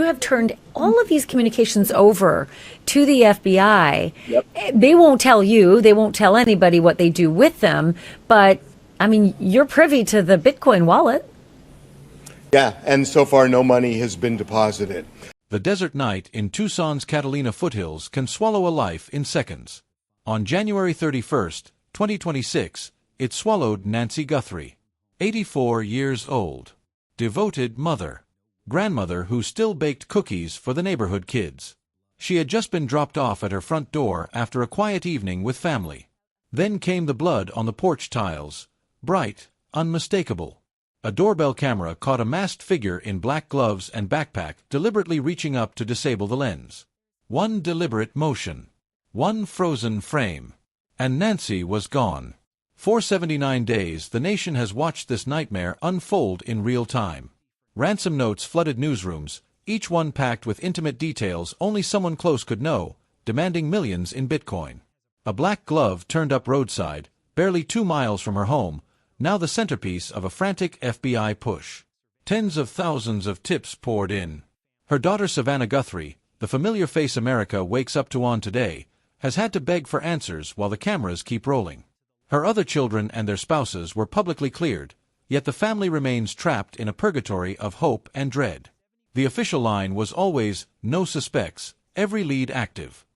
have turned all of these communications over to the FBI. Yep. They won't tell you, they won't tell anybody what they do with them, but I mean, you're privy to the Bitcoin wallet. Yeah, and so far no money has been deposited. The desert night in Tucson's Catalina foothills can swallow a life in seconds. On January 31st, 2026, it swallowed Nancy Guthrie, 84 years old, devoted mother, grandmother who still baked cookies for the neighborhood kids. She had just been dropped off at her front door after a quiet evening with family. Then came the blood on the porch tiles, bright, unmistakable. A doorbell camera caught a masked figure in black gloves and backpack deliberately reaching up to disable the lens. One deliberate motion. One frozen frame. And Nancy was gone. For 79 days, the nation has watched this nightmare unfold in real time. Ransom notes flooded newsrooms, each one packed with intimate details only someone close could know, demanding millions in Bitcoin. A black glove turned up roadside, barely 2 miles from her home, now the centerpiece of a frantic FBI push. Tens of thousands of tips poured in. Her daughter Savannah Guthrie, the familiar face America wakes up to on today, has had to beg for answers while the cameras keep rolling. Her other children and their spouses were publicly cleared, yet the family remains trapped in a purgatory of hope and dread. The official line was always, no suspects, every lead active.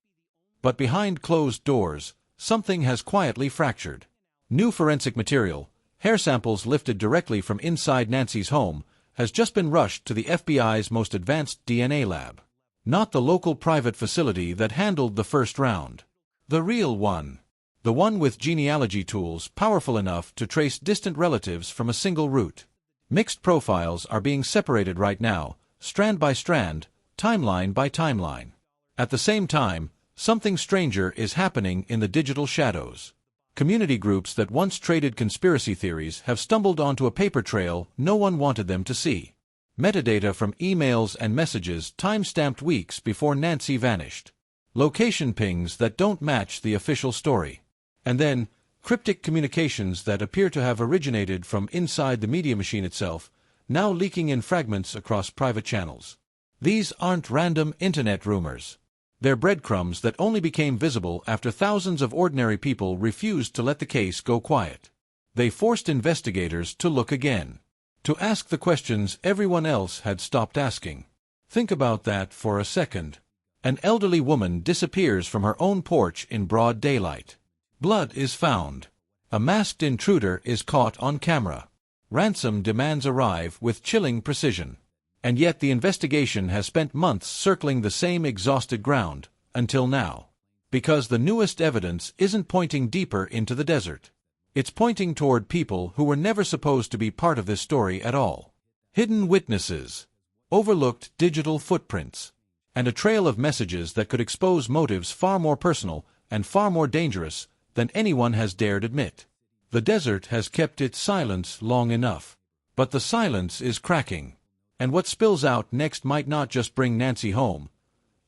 But behind closed doors, something has quietly fractured. New forensic material, hair samples lifted directly from inside Nancy's home, has just been rushed to the FBI's most advanced DNA lab. Not the local private facility that handled the first round. The real one. The one with genealogy tools powerful enough to trace distant relatives from a single root. Mixed profiles are being separated right now, strand by strand, timeline by timeline. At the same time, something stranger is happening in the digital shadows. Community groups that once traded conspiracy theories have stumbled onto a paper trail no one wanted them to see. Metadata from emails and messages time-stamped weeks before Nancy vanished. Location pings that don't match the official story. And then, cryptic communications that appear to have originated from inside the media machine itself, now leaking in fragments across private channels. These aren't random internet rumors. They're breadcrumbs that only became visible after thousands of ordinary people refused to let the case go quiet. They forced investigators to look again. To ask the questions everyone else had stopped asking. Think about that for a second. An elderly woman disappears from her own porch in broad daylight. Blood is found. A masked intruder is caught on camera. Ransom demands arrive with chilling precision. And yet the investigation has spent months circling the same exhausted ground, until now. Because the newest evidence isn't pointing deeper into the desert. It's pointing toward people who were never supposed to be part of this story at all. Hidden witnesses. Overlooked digital footprints. And a trail of messages that could expose motives far more personal and far more dangerous than anyone has dared admit. The desert has kept its silence long enough. But the silence is cracking. And what spills out next might not just bring Nancy home.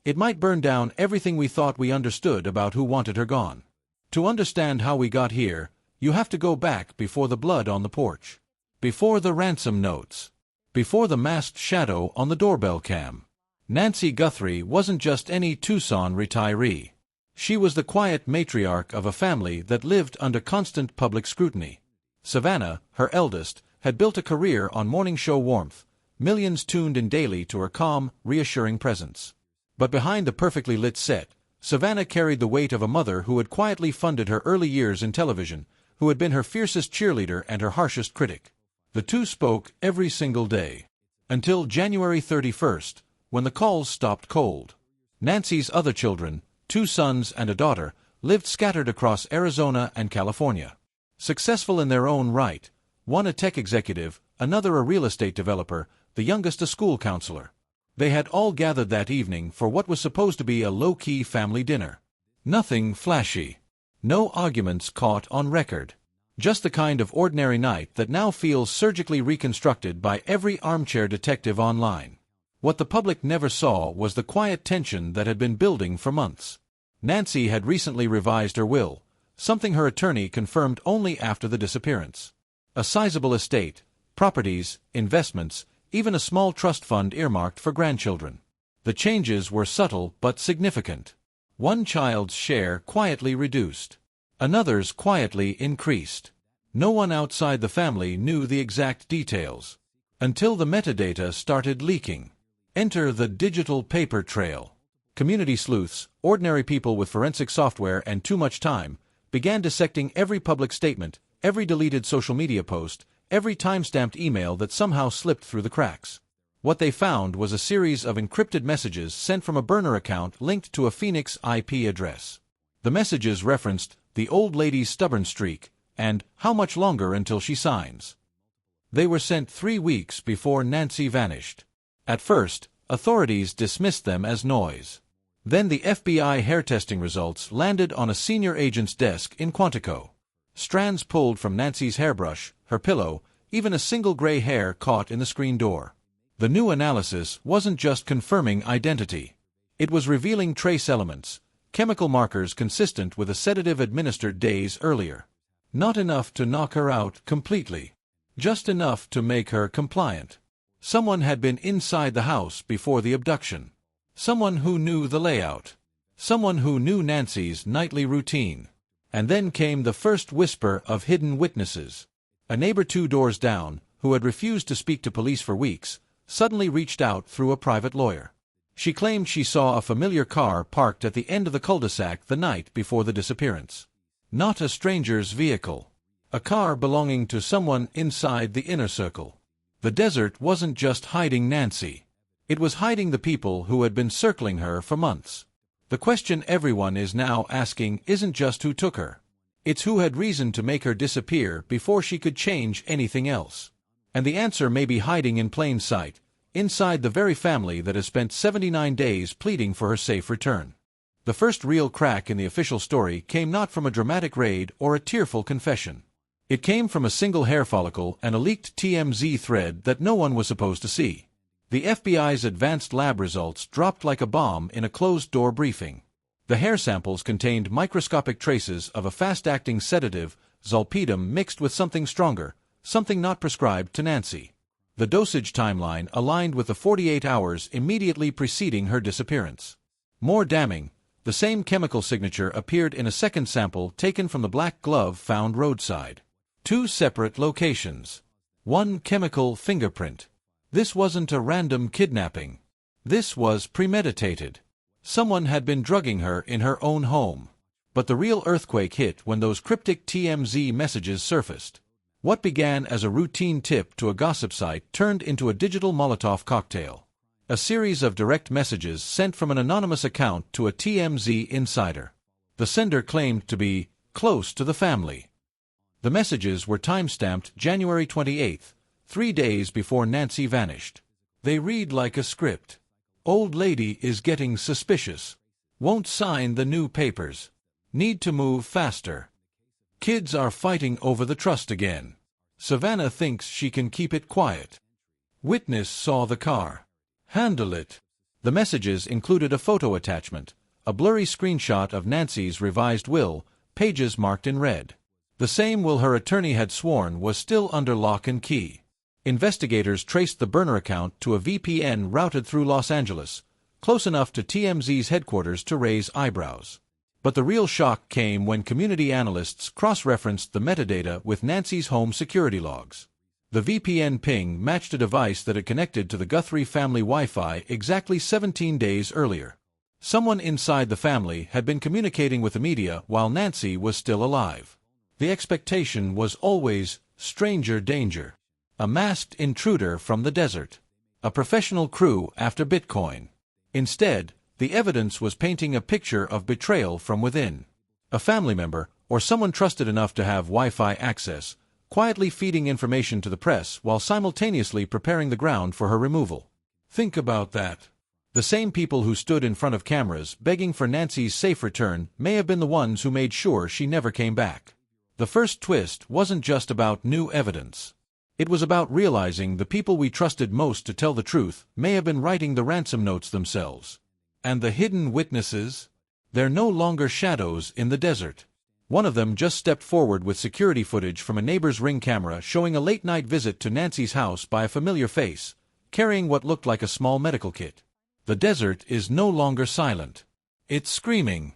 It might burn down everything we thought we understood about who wanted her gone. To understand how we got here, you have to go back before the blood on the porch. Before the ransom notes. Before the masked shadow on the doorbell cam. Nancy Guthrie wasn't just any Tucson retiree. She was the quiet matriarch of a family that lived under constant public scrutiny. Savannah, her eldest, had built a career on morning show warmth. Millions tuned in daily to her calm, reassuring presence. But behind the perfectly lit set, Savannah carried the weight of a mother who had quietly funded her early years in television, who had been her fiercest cheerleader and her harshest critic. The two spoke every single day. Until January 31st, when the calls stopped cold. Nancy's other children, 2 sons and a daughter, lived scattered across Arizona and California. Successful in their own right, one a tech executive, another a real estate developer, the youngest a school counselor. They had all gathered that evening for what was supposed to be a low-key family dinner. Nothing flashy. No arguments caught on record. Just the kind of ordinary night that now feels surgically reconstructed by every armchair detective online. What the public never saw was the quiet tension that had been building for months. Nancy had recently revised her will, something her attorney confirmed only after the disappearance. A sizable estate, properties, investments, even a small trust fund earmarked for grandchildren. The changes were subtle but significant. One child's share quietly reduced. Another's quietly increased. No one outside the family knew the exact details. Until the metadata started leaking. Enter the digital paper trail. Community sleuths, ordinary people with forensic software and too much time, began dissecting every public statement, every deleted social media post, every time-stamped email that somehow slipped through the cracks. What they found was a series of encrypted messages sent from a burner account linked to a Phoenix IP address. The messages referenced the old lady's stubborn streak and how much longer until she signs. They were sent 3 weeks before Nancy vanished. At first, authorities dismissed them as noise. Then the FBI hair testing results landed on a senior agent's desk in Quantico. Strands pulled from Nancy's hairbrush, her pillow, even a single gray hair caught in the screen door. The new analysis wasn't just confirming identity. It was revealing trace elements, chemical markers consistent with a sedative administered days earlier. Not enough to knock her out completely. Just enough to make her compliant. Someone had been inside the house before the abduction. Someone who knew the layout. Someone who knew Nancy's nightly routine. And then came the first whisper of hidden witnesses. A neighbor 2 doors down, who had refused to speak to police for weeks, suddenly reached out through a private lawyer. She claimed she saw a familiar car parked at the end of the cul-de-sac the night before the disappearance. Not a stranger's vehicle. A car belonging to someone inside the inner circle. The desert wasn't just hiding Nancy. It was hiding the people who had been circling her for months. The question everyone is now asking isn't just who took her. It's who had reason to make her disappear before she could change anything else. And the answer may be hiding in plain sight, inside the very family that has spent 79 days pleading for her safe return. The first real crack in the official story came not from a dramatic raid or a tearful confession. It came from a single hair follicle and a leaked TMZ thread that no one was supposed to see. The FBI's advanced lab results dropped like a bomb in a closed-door briefing. The hair samples contained microscopic traces of a fast-acting sedative, zolpidem, mixed with something stronger, something not prescribed to Nancy. The dosage timeline aligned with the 48 hours immediately preceding her disappearance. More damning, the same chemical signature appeared in a second sample taken from the black glove found roadside. 2 separate locations. 1 chemical fingerprint. This wasn't a random kidnapping. This was premeditated. Someone had been drugging her in her own home. But the real earthquake hit when those cryptic TMZ messages surfaced. What began as a routine tip to a gossip site turned into a digital Molotov cocktail. A series of direct messages sent from an anonymous account to a TMZ insider. The sender claimed to be close to the family. The messages were time-stamped January 28th, 3 days before Nancy vanished. They read like a script. Old lady is getting suspicious. Won't sign the new papers. Need to move faster. Kids are fighting over the trust again. Savannah thinks she can keep it quiet. Witness saw the car. Handle it. The messages included a photo attachment, a blurry screenshot of Nancy's revised will, pages marked in red. The same will her attorney had sworn was still under lock and key. Investigators traced the burner account to a VPN routed through Los Angeles, close enough to TMZ's headquarters to raise eyebrows. But the real shock came when community analysts cross-referenced the metadata with Nancy's home security logs. The VPN ping matched a device that had connected to the Guthrie family Wi-Fi exactly 17 days earlier. Someone inside the family had been communicating with the media while Nancy was still alive. The expectation was always stranger danger. A masked intruder from the desert. A professional crew after Bitcoin. Instead, the evidence was painting a picture of betrayal from within. A family member, or someone trusted enough to have Wi-Fi access, quietly feeding information to the press while simultaneously preparing the ground for her removal. Think about that. The same people who stood in front of cameras begging for Nancy's safe return may have been the ones who made sure she never came back. The first twist wasn't just about new evidence. It was about realizing the people we trusted most to tell the truth may have been writing the ransom notes themselves. And the hidden witnesses? They're no longer shadows in the desert. One of them just stepped forward with security footage from a neighbor's Ring camera showing a late-night visit to Nancy's house by a familiar face, carrying what looked like a small medical kit. The desert is no longer silent. It's screaming.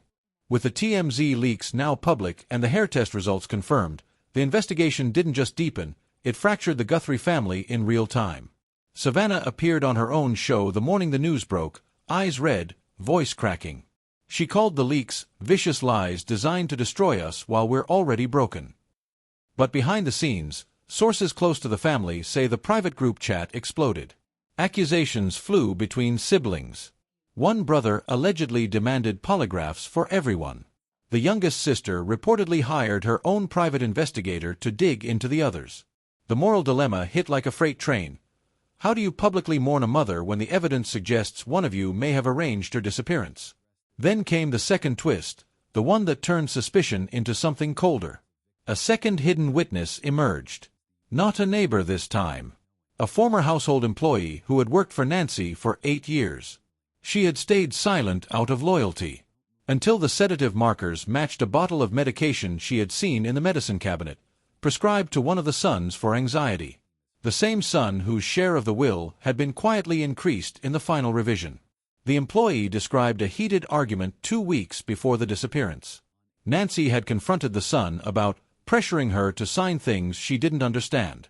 With the TMZ leaks now public and the hair test results confirmed, the investigation didn't just deepen, it fractured the Guthrie family in real time. Savannah appeared on her own show the morning the news broke, eyes red, voice cracking. She called the leaks vicious lies designed to destroy us while we're already broken. But behind the scenes, sources close to the family say the private group chat exploded. Accusations flew between siblings. One brother allegedly demanded polygraphs for everyone. The youngest sister reportedly hired her own private investigator to dig into the others. The moral dilemma hit like a freight train. How do you publicly mourn a mother when the evidence suggests one of you may have arranged her disappearance? Then came the second twist, the one that turned suspicion into something colder. A second hidden witness emerged. Not a neighbor this time. A former household employee who had worked for Nancy for 8 years. She had stayed silent out of loyalty. Until the sedative markers matched a bottle of medication she had seen in the medicine cabinet, prescribed to one of the sons for anxiety. The same son whose share of the will had been quietly increased in the final revision. The employee described a heated argument 2 weeks before the disappearance. Nancy had confronted the son about pressuring her to sign things she didn't understand.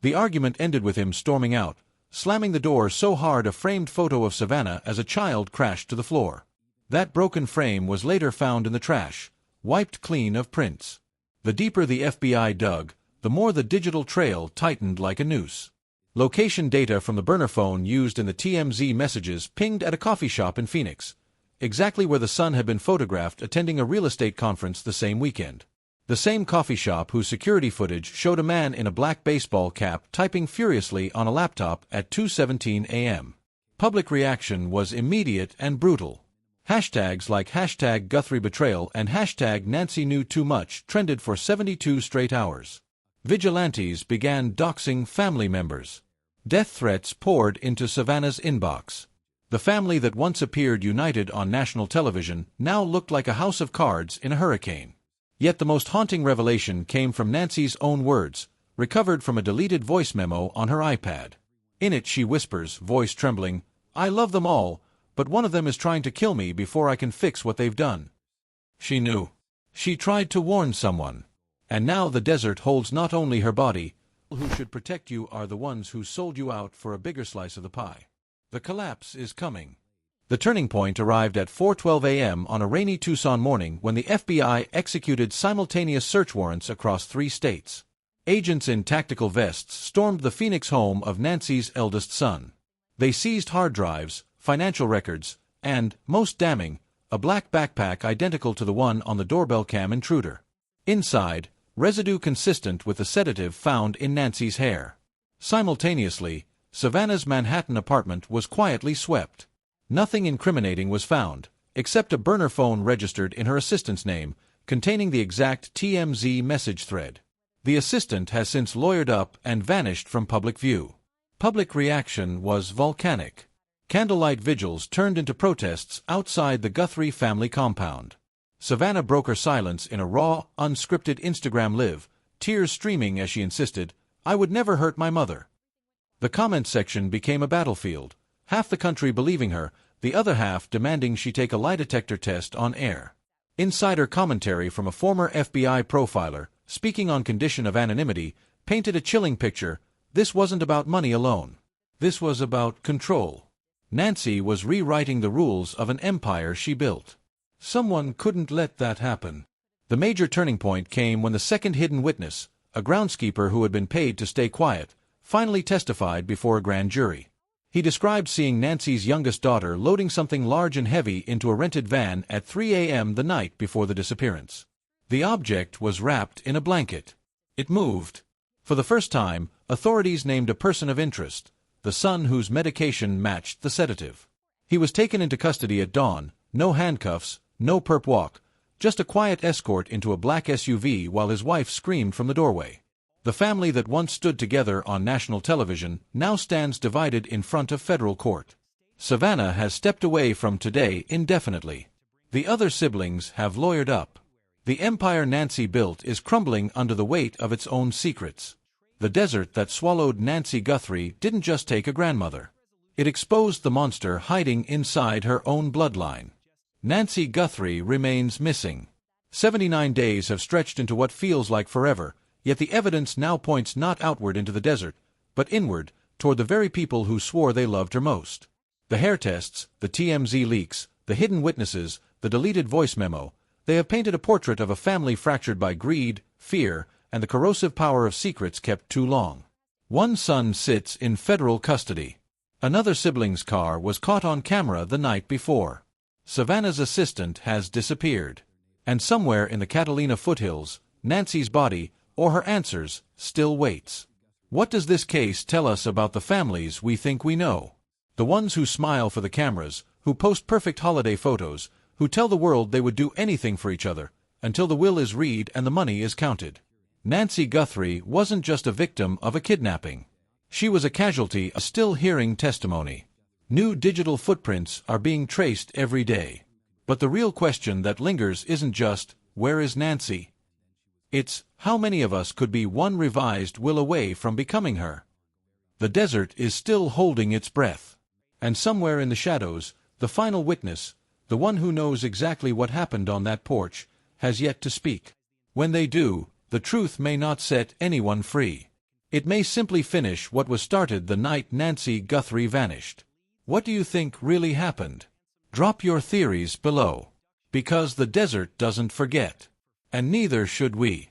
The argument ended with him storming out, slamming the door so hard a framed photo of Savannah as a child crashed to the floor. That broken frame was later found in the trash, wiped clean of prints. The deeper the FBI dug, the more the digital trail tightened like a noose. Location data from the burner phone used in the TMZ messages pinged at a coffee shop in Phoenix, exactly where the son had been photographed attending a real estate conference the same weekend. The same coffee shop whose security footage showed a man in a black baseball cap typing furiously on a laptop at 2:17 a.m. Public reaction was immediate and brutal. Hashtags like hashtag Guthrie Betrayal and hashtag Nancy Knew Too Much trended for 72 straight hours. Vigilantes began doxing family members. Death threats poured into Savannah's inbox. The family that once appeared united on national television now looked like a house of cards in a hurricane. Yet the most haunting revelation came from Nancy's own words, recovered from a deleted voice memo on her iPad. In it she whispers, voice trembling, "I love them all, but one of them is trying to kill me before I can fix what they've done." She knew. She tried to warn someone. And now the desert holds not only her body, who should protect you are the ones who sold you out for a bigger slice of the pie. The collapse is coming. The turning point arrived at 4:12 a.m. on a rainy Tucson morning when the FBI executed simultaneous search warrants across 3 states. Agents in tactical vests stormed the Phoenix home of Nancy's eldest son. They seized hard drives, financial records, and, most damning, a black backpack identical to the one on the doorbell cam intruder. Inside, residue consistent with the sedative found in Nancy's hair. Simultaneously, Savannah's Manhattan apartment was quietly swept. Nothing incriminating was found, except a burner phone registered in her assistant's name, containing the exact TMZ message thread. The assistant has since lawyered up and vanished from public view. Public reaction was volcanic. Candlelight vigils turned into protests outside the Guthrie family compound. Savannah broke her silence in a raw, unscripted Instagram live, tears streaming as she insisted, "I would never hurt my mother." The comment section became a battlefield. Half the country believing her, the other half demanding she take a lie detector test on air. Insider commentary from a former FBI profiler, speaking on condition of anonymity, painted a chilling picture. This wasn't about money alone. This was about control. Nancy was rewriting the rules of an empire she built. Someone couldn't let that happen. The major turning point came when the second hidden witness, a groundskeeper who had been paid to stay quiet, finally testified before a grand jury. He described seeing Nancy's youngest daughter loading something large and heavy into a rented van at 3 a.m. the night before the disappearance. The object was wrapped in a blanket. It moved. For the first time, authorities named a person of interest, the son whose medication matched the sedative. He was taken into custody at dawn, no handcuffs, no perp walk, just a quiet escort into a black SUV while his wife screamed from the doorway. The family that once stood together on national television now stands divided in front of federal court. Savannah has stepped away from today indefinitely. The other siblings have lawyered up. The empire Nancy built is crumbling under the weight of its own secrets. The desert that swallowed Nancy Guthrie didn't just take a grandmother. It exposed the monster hiding inside her own bloodline. Nancy Guthrie remains missing. 79 days have stretched into what feels like forever, yet the evidence now points not outward into the desert, but inward, toward the very people who swore they loved her most. The hair tests, the TMZ leaks, the hidden witnesses, the deleted voice memo, they have painted a portrait of a family fractured by greed, fear, and the corrosive power of secrets kept too long. One son sits in federal custody. Another sibling's car was caught on camera the night before. Savannah's assistant has disappeared. And somewhere in the Catalina foothills, Nancy's body, or her answers, still waits. What does this case tell us about the families we think we know? The ones who smile for the cameras, who post perfect holiday photos, who tell the world they would do anything for each other, until the will is read and the money is counted. Nancy Guthrie wasn't just a victim of a kidnapping. She was a casualty, a still hearing testimony. New digital footprints are being traced every day. But the real question that lingers isn't just, where is Nancy? It's, how many of us could be one revised will away from becoming her? The desert is still holding its breath. And somewhere in the shadows, the final witness, the one who knows exactly what happened on that porch, has yet to speak. When they do, the truth may not set anyone free. It may simply finish what was started the night Nancy Guthrie vanished. What do you think really happened? Drop your theories below. Because the desert doesn't forget. And neither should we.